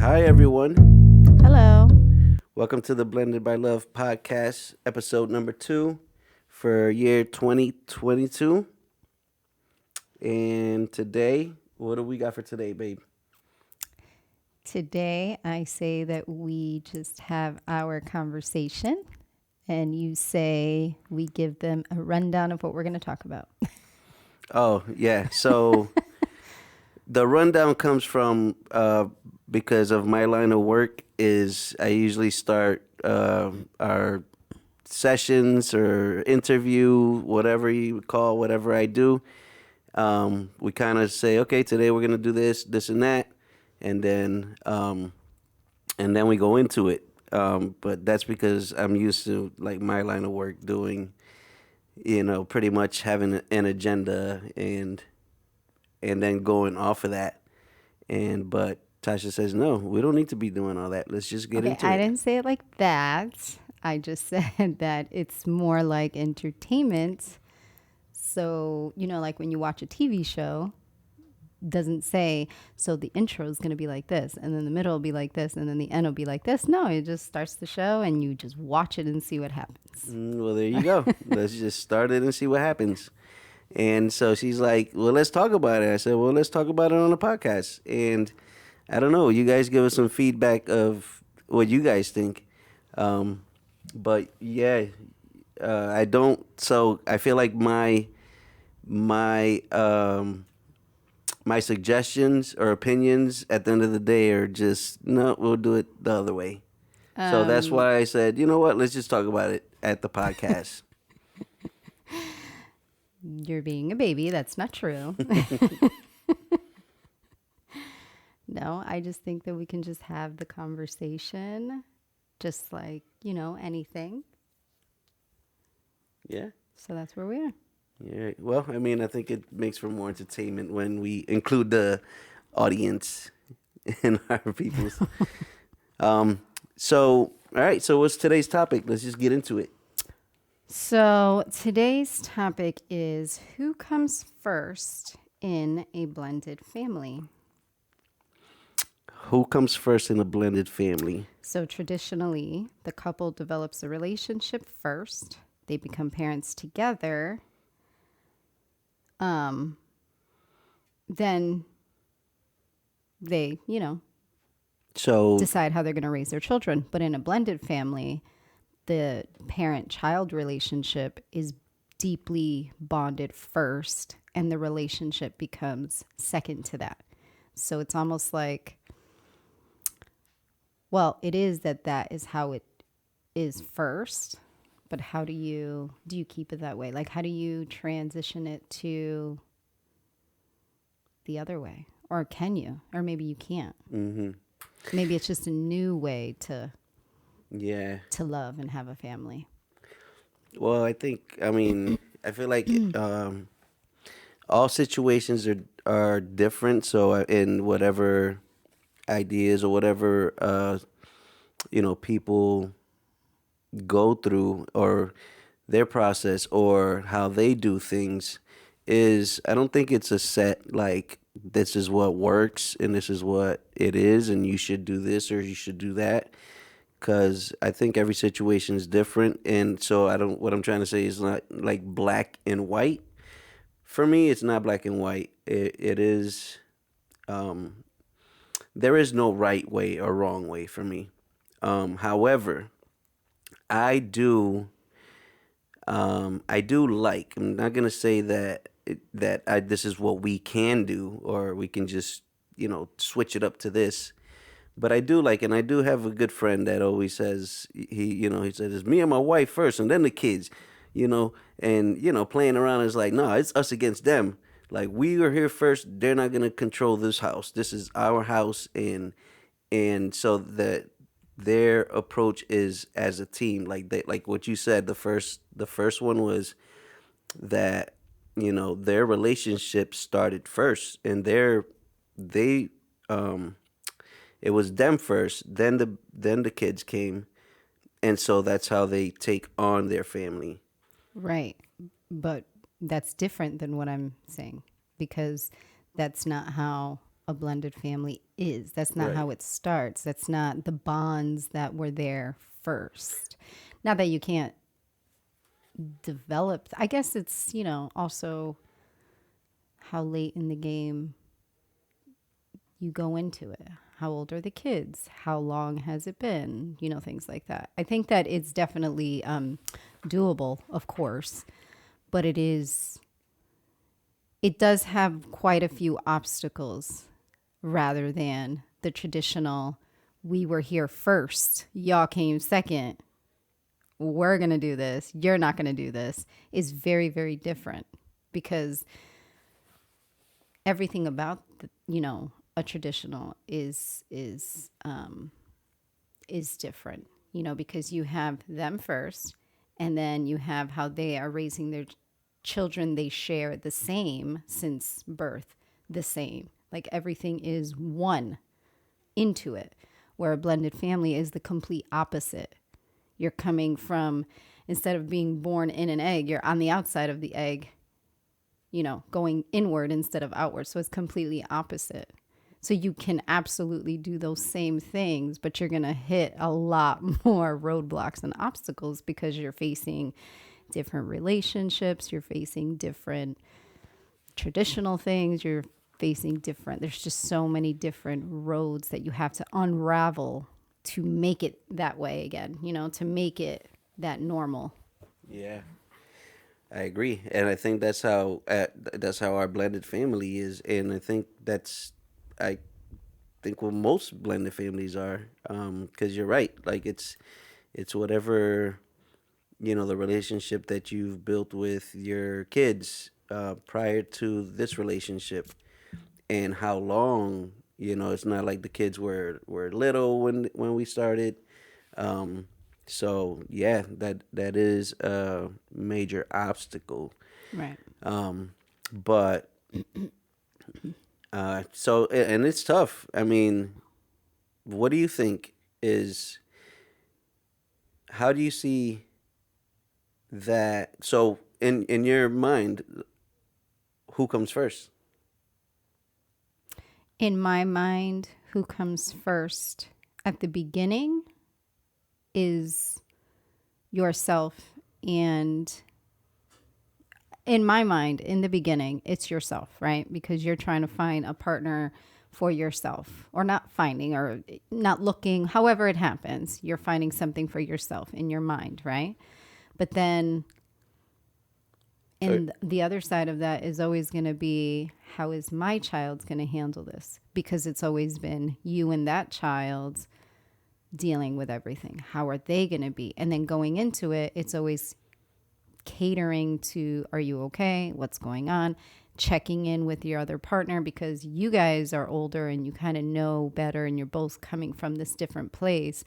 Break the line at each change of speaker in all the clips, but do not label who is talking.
Hi, everyone.
Hello.
Welcome to the Blended by Love podcast, episode number 2 for year 2022. And today, what do we got for today, babe?
Today, I say that we just have our conversation, and you say we give them a rundown of what we're going to talk about.
Oh, yeah. So the rundown comes from because of my line of work is I usually start our sessions or interview, whatever you would call whatever I do. We kind of say, okay, today we're gonna do this, this, and that, and then we go into it. But that's because I'm used to like my line of work doing, pretty much having an agenda and then going off of that. But Tasha says, no, we don't need to be doing all that. Let's just get
Okay,
into
I
it.
didn't say it like that. I just said that it's more like entertainment. So, like when you watch a TV show, doesn't say, so the intro is going to be like this, and then the middle will be like this, and then the end will be like this. No, it just starts the show and you just watch it and see what happens.
Well, there you go. Let's just start it and see what happens. And so she's like, well, let's talk about it. I said, well, let's talk about it on the podcast. And I don't know. You guys give us some feedback of what you guys think. But yeah, I don't. So I feel like my my suggestions or opinions at the end of the day are just no. We'll do it the other way. So that's
Um,
why I said, you know what? Let's just talk about it at the podcast.
you're being a baby. That's not true. No, I just think that we can just have the conversation, just like, anything.
Yeah.
So that's where we are.
Yeah. Well, I mean, I think it makes for more entertainment when we include the audience in our people's. Um. So, all right. So, what's today's topic? Let's just get into it.
So today's topic is who comes first in a blended family?
Who comes first in a blended family?
So traditionally, the couple develops a relationship first. They become parents together. Then they,
So,
decide how they're going to raise their children. But in a blended family, the parent-child relationship is deeply bonded first, and the relationship becomes second to that. So it's almost like, well, it is that is how it is first, but how do you keep it that way? Like, how do you transition it to the other way? Or can you? Or maybe you can't. Maybe it's just a new way
yeah.
to love and have a family.
Well, I mean, I feel like all situations are different. So, in whatever ideas or whatever, people go through or their process or how they do things is I don't think it's a set like this is what works and this is what it is and you should do this or you should do that because I think every situation is different and so I don't what I'm trying to say is not like black and white. For me it's not black and white. It is there is no right way or wrong way for me. However, I do I do like. I'm not gonna say that this is what we can do, or we can just switch it up to this. But I do like, and I do have a good friend that always says he says it's me and my wife first, and then the kids, and playing around is like no, it's us against them. Like we are here first. They're not gonna control this house. This is our house, and so that their approach is as a team like what you said the first one was that their relationship started first and they it was them first then the kids came and so that's how they take on their family.
Right. But that's different than what I'm saying because that's not how a blended family is. That's not
Right.
how it starts. That's not the bonds that were there first. Not that you can't develop. I guess it's, also how late in the game you go into it. How old are the kids? How long has it been? Things like that. I think that it's definitely doable, of course, but it does have quite a few obstacles rather than the traditional, we were here first, y'all came second, we're going to do this, you're not going to do this, is very, very different because everything about a traditional is different, because you have them first, and then you have how they are raising their children. They share the same since birth, the same. Like everything is one into it, where a blended family is the complete opposite. You're coming from, instead of being born in an egg, you're on the outside of the egg, going inward instead of outward. So it's completely opposite. So you can absolutely do those same things, but you're going to hit a lot more roadblocks and obstacles because you're facing different relationships, you're facing different traditional things, you're facing different, there's just so many different roads that you have to unravel to make it that way again, to make it that normal.
Yeah, I agree, and I think that's how our blended family is, and I think what most blended families are, because you're right. Like it's whatever the relationship that you've built with your kids prior to this relationship, and how long. It's not like the kids were little when we started. Um, so yeah, that is a major obstacle.
Right.
But and it's tough. I mean, what do you think is how do you see that? So in your mind, who comes first?
In my mind, who comes first at the beginning is yourself. And in my mind, in the beginning, it's yourself, right? Because you're trying to find a partner for yourself, or not finding, or not looking, however it happens. You're finding something for yourself in your mind, right? But then,
Or,
and the other side of that is always going to be, how is my child going to handle this? Because it's always been you and that child dealing with everything. How are they going to be? And then going into it, it's always catering to, are you okay? What's going on? Checking in with your other partner, because you guys are older and you kind of know better, and you're both coming from this different place.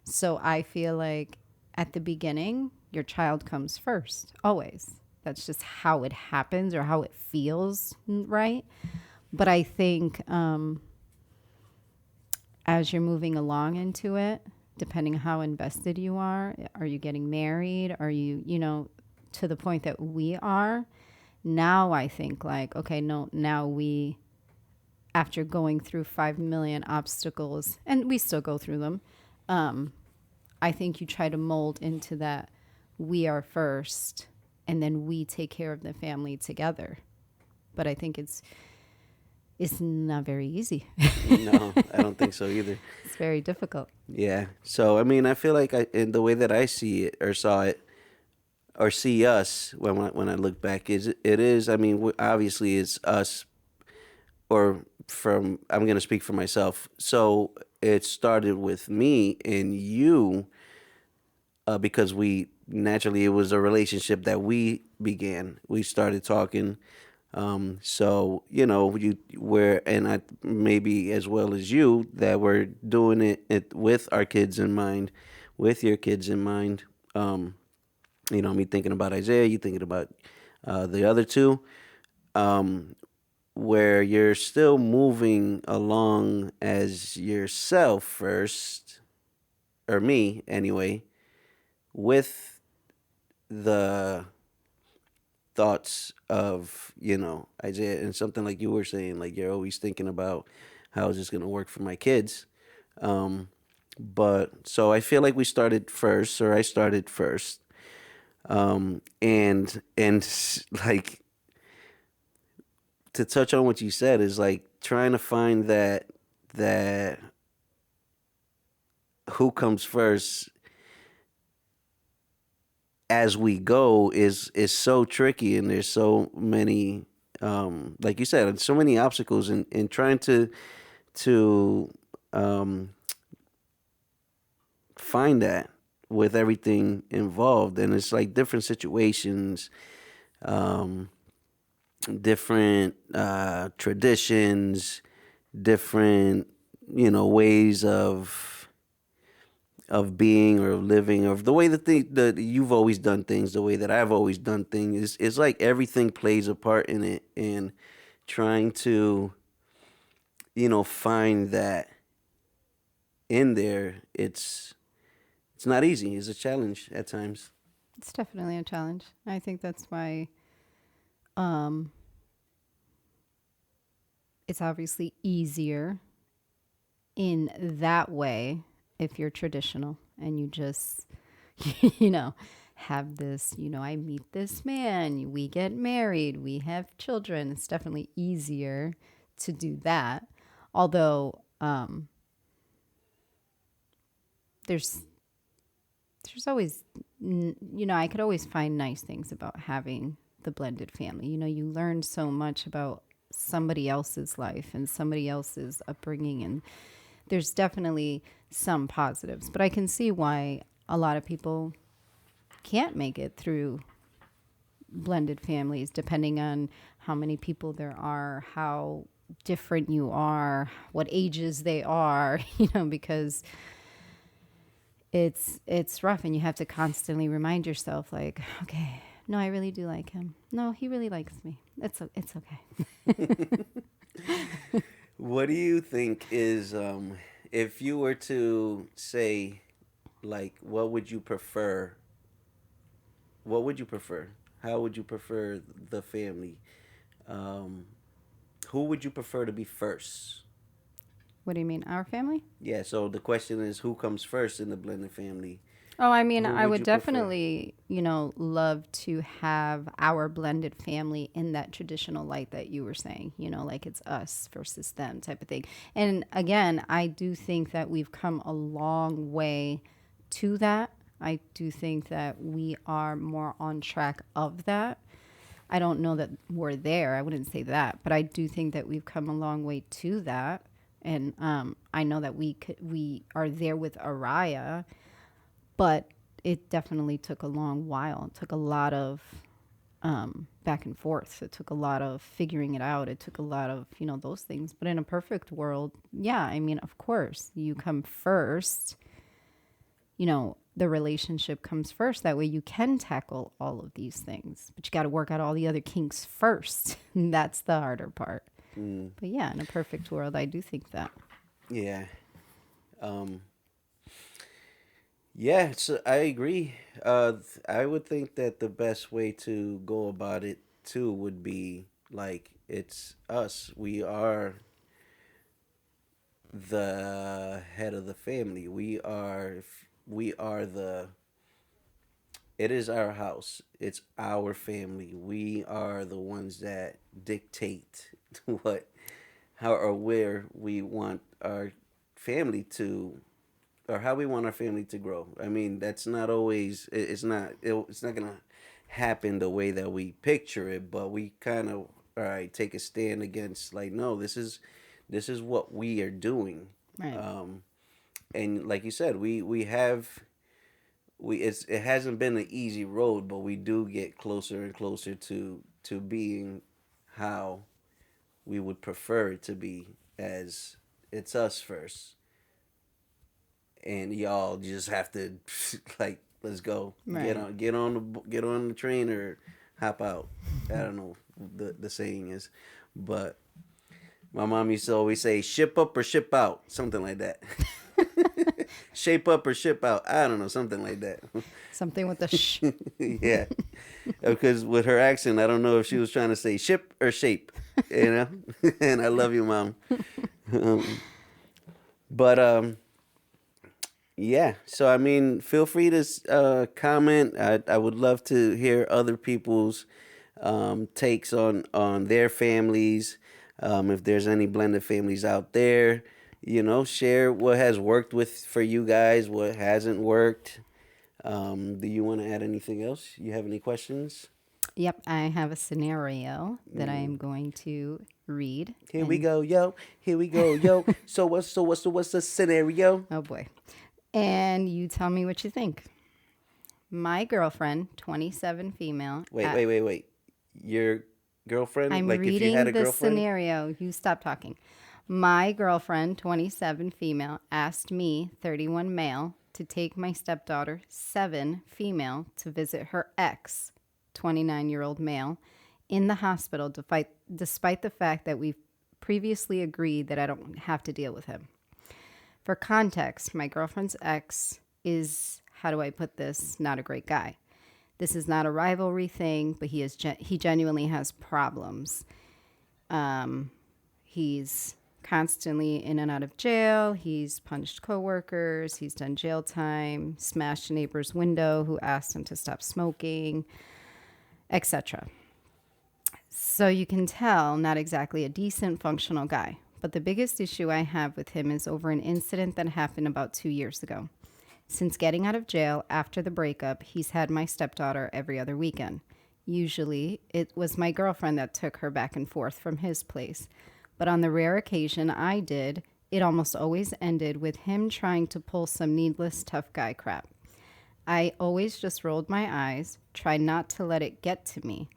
So I feel like at the beginning, your child comes first, always. That's just how it happens, or how it feels, right? But I think as you're moving along into it, depending how invested you are you getting married? Are you, to the point that we are now? I think like, okay, no, now we, after going through 5 million obstacles, and we still go through them, I think you try to mold into that, we are first, and then we take care of the family together. But I think it's not very easy.
no, I don't think so either.
It's very difficult.
Yeah. So I mean, I feel like in the way that I see it or saw it or see us when I look back, it is. I mean, obviously it's us, or from I'm gonna speak for myself. So it started with me and you, because we naturally it was a relationship that we began. We started talking. So you were, and I maybe as well as you, that we're doing it with our kids in mind, with your kids in mind. Me thinking about Isaiah, you thinking about the other two, where you're still moving along as yourself first, or me anyway, with the thoughts of, Isaiah, and something like you were saying, like you're always thinking about how is this going to work for my kids. Um, but so I feel like we started first, or I started first. And like, to touch on what you said, is like trying to find that who comes first as we go is so tricky, and there's so many, like you said, so many obstacles in trying to um, find that with everything involved. And it's like different situations, um, different traditions, different, ways of being or of living, or the way that you've always done things, the way that I've always done things. Is like everything plays a part in it, and trying to, find that in there. It's not easy. It's a challenge at times.
It's definitely a challenge. I think that's why um, it's obviously easier in that way if you're traditional and you just, you know, have this, I meet this man, we get married, we have children. It's definitely easier to do that. Although there's there's always I could always find nice things about having the blended family. You learn so much about somebody else's life and somebody else's upbringing, and there's definitely some positives, but I can see why a lot of people can't make it through blended families, depending on how many people there are, how different you are, what ages they are, because it's rough, and you have to constantly remind yourself, like, okay, no, I really do like him. No, he really likes me. It's okay.
What do you think is, if you were to say, like, what would you prefer? What would you prefer? How would you prefer the family? Um, who would you prefer to be first?
What do you mean, our family?
Yeah, so the question is, who comes first in the blended family?
Oh, I mean,
Who
I
would
would
you prefer?
definitely, love to have our blended family in that traditional light that you were saying, like it's us versus them type of thing. And again, I do think that we've come a long way to that. I do think that we are more on track of that. I don't know that we're there. I wouldn't say that, but I do think that we've come a long way to that. And I know that we are there with Araya, but it definitely took a long while. It took a lot of back and forth. It took a lot of figuring it out. It took a lot of, those things. But in a perfect world, yeah, I mean, of course, you come first. The relationship comes first. That way you can tackle all of these things. But you got to work out all the other kinks first. That's the harder part.
Mm,
But yeah, in a perfect world, I do think that.
yeah. Um, yeah, so I agree. I would think that the best way to go about it too would be like, it's us. We are the head of the family. We are the. It is our house. It's our family. We are the ones that dictate what, how, or where we want our family to, or how we want our family to grow. I mean, that's not always. It's not gonna happen the way that we picture it. But we kind of, all right, take a stand against, like, no, this is what we are doing.
Right.
Um, and like you said, we have it hasn't been an easy road, but we do get closer and closer to being how we would prefer it to be, as it's us first, and y'all just have to like, let's go,
Right.
get on the train or hop out. I don't know the saying is, but my mom used to always say, ship up or ship out, something like that. Shape up or ship out. I don't know, something like that.
Something with the sh.
Yeah, because with her accent, I don't know if she was trying to say ship or shape, you know. And I love you, mom. Um, but yeah. So I mean, feel free to comment. I would love to hear other people's takes on their families. If there's any blended families out there, share what has worked with for you guys, what hasn't worked. Do you want to add anything else? You have any questions?
Yep, I have a scenario that I am going to read.
Here we
And
go, yo. Here we go, yo. So what's the scenario?
oh boy. And you tell me what you think. My girlfriend, 27 female.
Wait. Your girlfriend?
I'm
Like if you had
reading
a
the
girlfriend?
scenario. You stop talking. My girlfriend, 27 female, asked me, 31 male, to take my stepdaughter, 7 female, to visit her ex, 29-year-old male, in the hospital despite the fact that we've previously agreed that I don't have to deal with him. For context, my girlfriend's ex is, how do I put this, not a great guy. This is not a rivalry thing, but he genuinely has problems. He's constantly in and out of jail. He's punched coworkers. He's done jail time, smashed a neighbor's window who asked him to stop smoking, etc. So you can tell, not exactly a decent, functional guy. But the biggest issue I have with him is over an incident that happened about 2 years ago. Since getting out of jail after the breakup, he's had my stepdaughter every other weekend. Usually, it was my girlfriend that took her back and forth from his place. But on the rare occasion I did, it almost always ended with him trying to pull some needless tough guy crap. I always just rolled my eyes, tried not to let it get to me.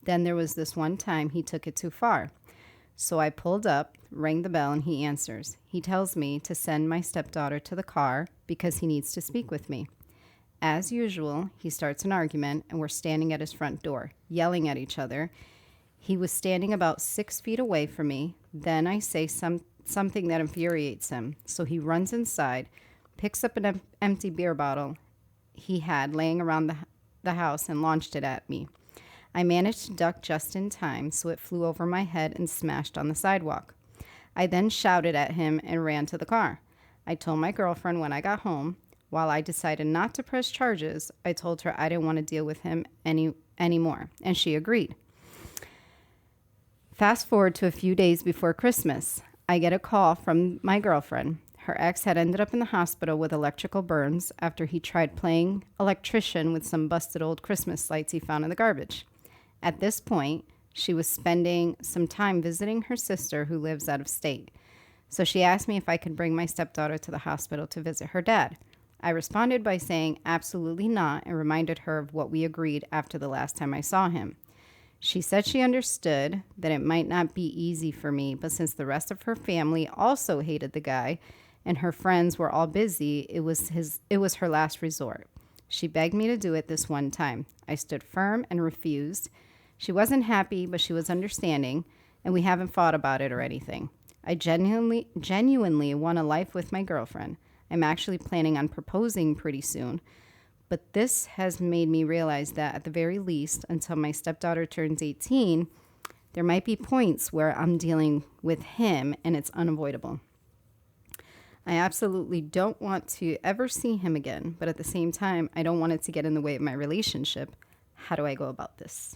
Then there was this one time he took it too far. So I pulled up, rang the bell, and he answers. He tells me to send my stepdaughter to the car because he needs to speak with me. As usual, he starts an argument, and we're standing at his front door, yelling at each other. He was standing about 6 feet away from me. Then I say something that infuriates him. So he runs inside, picks up an empty beer bottle he had laying around the house, and launched it at me. I managed to duck just in time, so it flew over my head and smashed on the sidewalk. I then shouted at him and ran to the car. I told my girlfriend when I got home. While I decided not to press charges, I told her I didn't want to deal with him anymore, and she agreed. Fast forward to a few days before Christmas. I get a call from my girlfriend. Her ex had ended up in the hospital with electrical burns after he tried playing electrician with some busted old Christmas lights he found in the garbage. At this point, she was spending some time visiting her sister who lives out of state. So she asked me if I could bring my stepdaughter to the hospital to visit her dad. I responded by saying absolutely not and reminded her of what we agreed after the last time I saw him. She said she understood that it might not be easy for me, but since the rest of her family also hated the guy and her friends were all busy, it was her last resort. She begged me to do it this one time. I stood firm and refused. She wasn't happy, but she was understanding, and we haven't fought about it or anything. I genuinely want a life with my girlfriend. I'm actually planning on proposing pretty soon. But this has made me realize that at the very least, until my stepdaughter turns 18, there might be points where I'm dealing with him and it's unavoidable. I absolutely don't want to ever see him again, but at the same time, I don't want it to get in the way of my relationship. How do I go about this?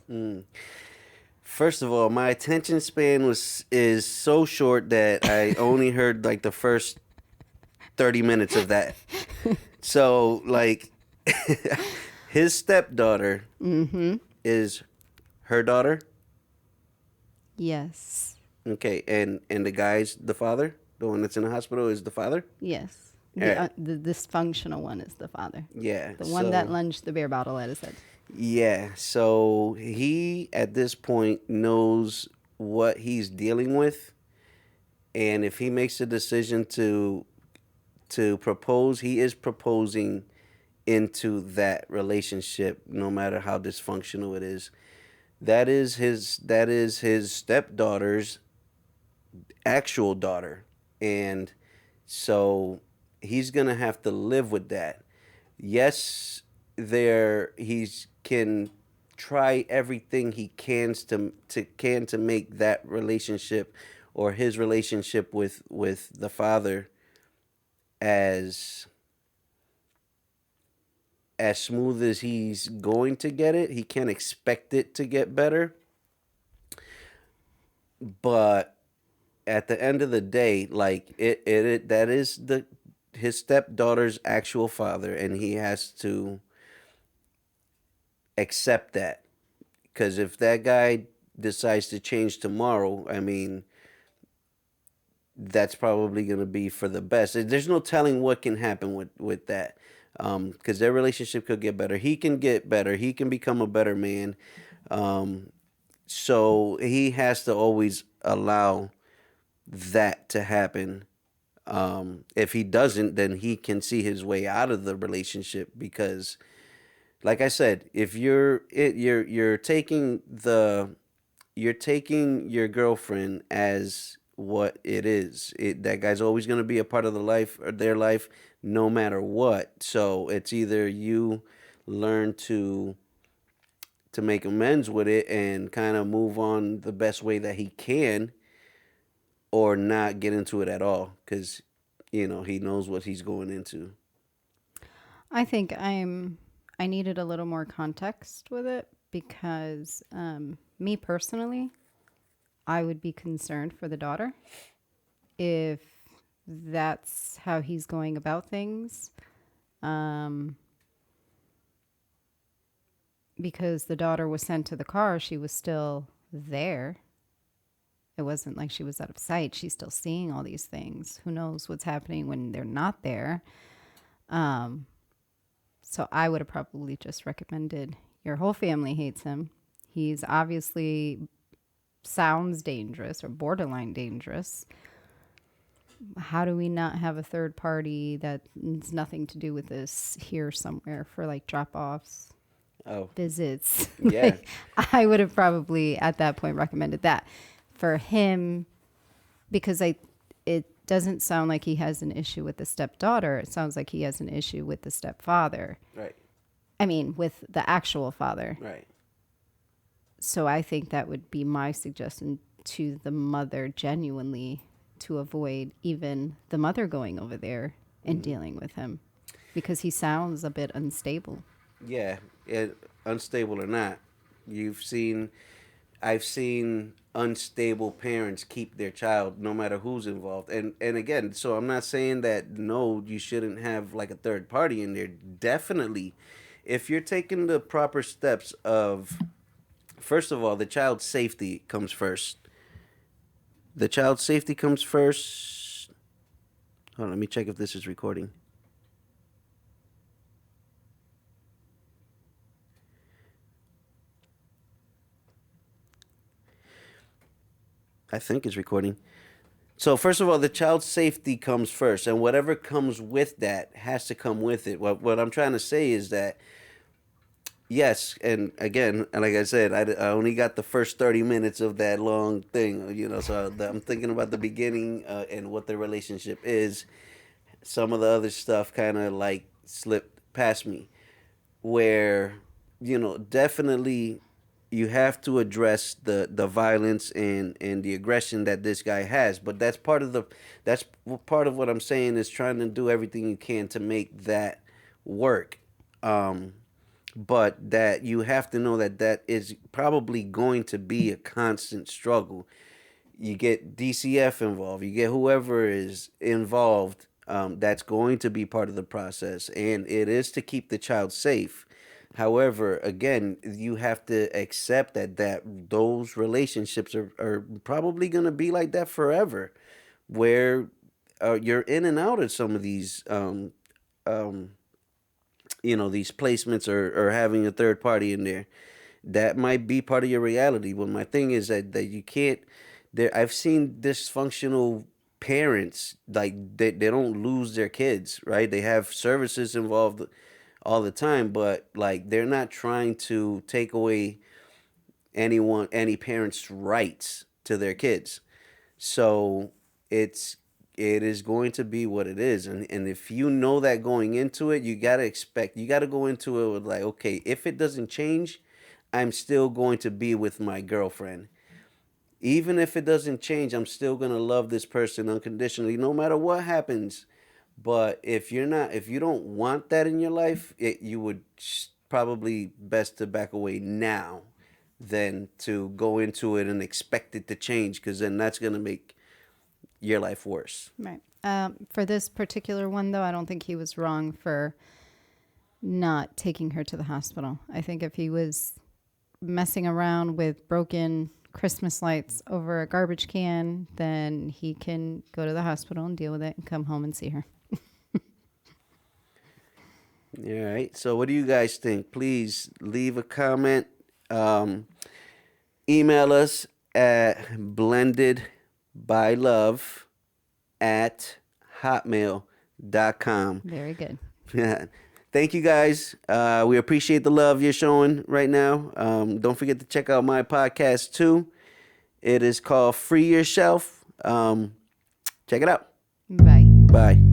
First of all, my attention span is so short that I only heard like the first 30 minutes of that. So like his stepdaughter is her daughter.
Yes.
Okay, and the guy's the father. The one that's in the hospital is the father.
Yes.
All right.
The dysfunctional one is the father.
Yeah.
The one that lunged the beer bottle at his head.
Yeah. So he at this point knows what he's dealing with, and if he makes a decision to propose, he is proposing into that relationship, no matter how dysfunctional it is. That is his stepdaughter's actual daughter, and so he's gonna have to live with that. Yes, there he's can try everything he can to make that relationship or his relationship with the father as smooth as he's going to get it. He can't expect it to get better, but at the end of the day, like that is the his stepdaughter's actual father, and he has to accept that. Because if that guy decides to change tomorrow, I mean, that's probably going to be for the best. There's no telling what can happen with that. Because their relationship could get better. He can get better. He can become a better man. Um, so he has to always allow that to happen. If he doesn't, then he can see his way out of the relationship because, like I said, if you're taking your girlfriend as what it is. That guy's always going to be a part of the life or their life, no matter what. So it's either you learn to make amends with it and kind of move on the best way that he can, or not get into it at all because he knows what he's going into.
I think I needed a little more context with it because me personally, I would be concerned for the daughter if that's how he's going about things. Um, because the daughter was sent to the car, she was still there. It wasn't like she was out of sight. She's still seeing all these things. Who knows what's happening when they're not there? Um, so I would have probably just recommended your whole family hates him. He's obviously sounds dangerous or borderline dangerous. How do we not have a third party that has nothing to do with this here somewhere for like drop offs,
Oh,
visits?
yeah.
Like, I would have probably at that point recommended that for him because it doesn't sound like he has an issue with the stepdaughter. It sounds like he has an issue with the stepfather.
Right.
I mean, with the actual father.
Right.
So I think that would be my suggestion to the mother genuinely to avoid even the mother going over there and dealing with him because he sounds a bit unstable.
Yeah. Unstable or not, you've seen I've seen unstable parents keep their child no matter who's involved. And again, so I'm not saying that no, you shouldn't have like a third party in there. Definitely, if you're taking the proper steps of, first of all, the child's safety comes first. The child's safety comes first. Hold on, let me check if this is recording. I think it's recording. So first of all, the child's safety comes first, and whatever comes with that has to come with it. What I'm trying to say is that yes, and again, and like I said, I only got the first 30 minutes of that long thing, So I'm thinking about the beginning and what the relationship is. Some of the other stuff kind of like slipped past me, where definitely you have to address the violence and the aggression that this guy has, but that's part of what I'm saying is trying to do everything you can to make that work. um but that you have to know that that is probably going to be a constant struggle. You get DCF involved, you get whoever is involved, that's going to be part of the process, and it is to keep the child safe. However, again, you have to accept that those relationships are probably going to be like that forever, where you're in and out of some of these um, these placements, or having a third party in there. That might be part of your reality. But my thing is that you can't. There, I've seen dysfunctional parents, like they don't lose their kids, right? They have services involved all the time, but like they're not trying to take away any parent's rights to their kids. So it's it is going to be what it is. And if you know that going into it, you gotta go into it with like, okay, if it doesn't change, I'm still going to be with my girlfriend. Even if it doesn't change, I'm still gonna love this person unconditionally, no matter what happens. But if you don't want that in your life, you would probably best to back away now than to go into it and expect it to change, because then that's gonna make your life worse.
Right. For this particular one, though, I don't think he was wrong for not taking her to the hospital. I think if he was messing around with broken Christmas lights over a garbage can, then he can go to the hospital and deal with it and come home and see her.
All right. So, what do you guys think? Please leave a comment. Um, Email us at blendedbylove at hotmail.com.
Very good.
Thank you guys. We appreciate the love you're showing right now. Don't forget to check out my podcast too. It is called Free Yourself. Check it out.
Bye.
Bye.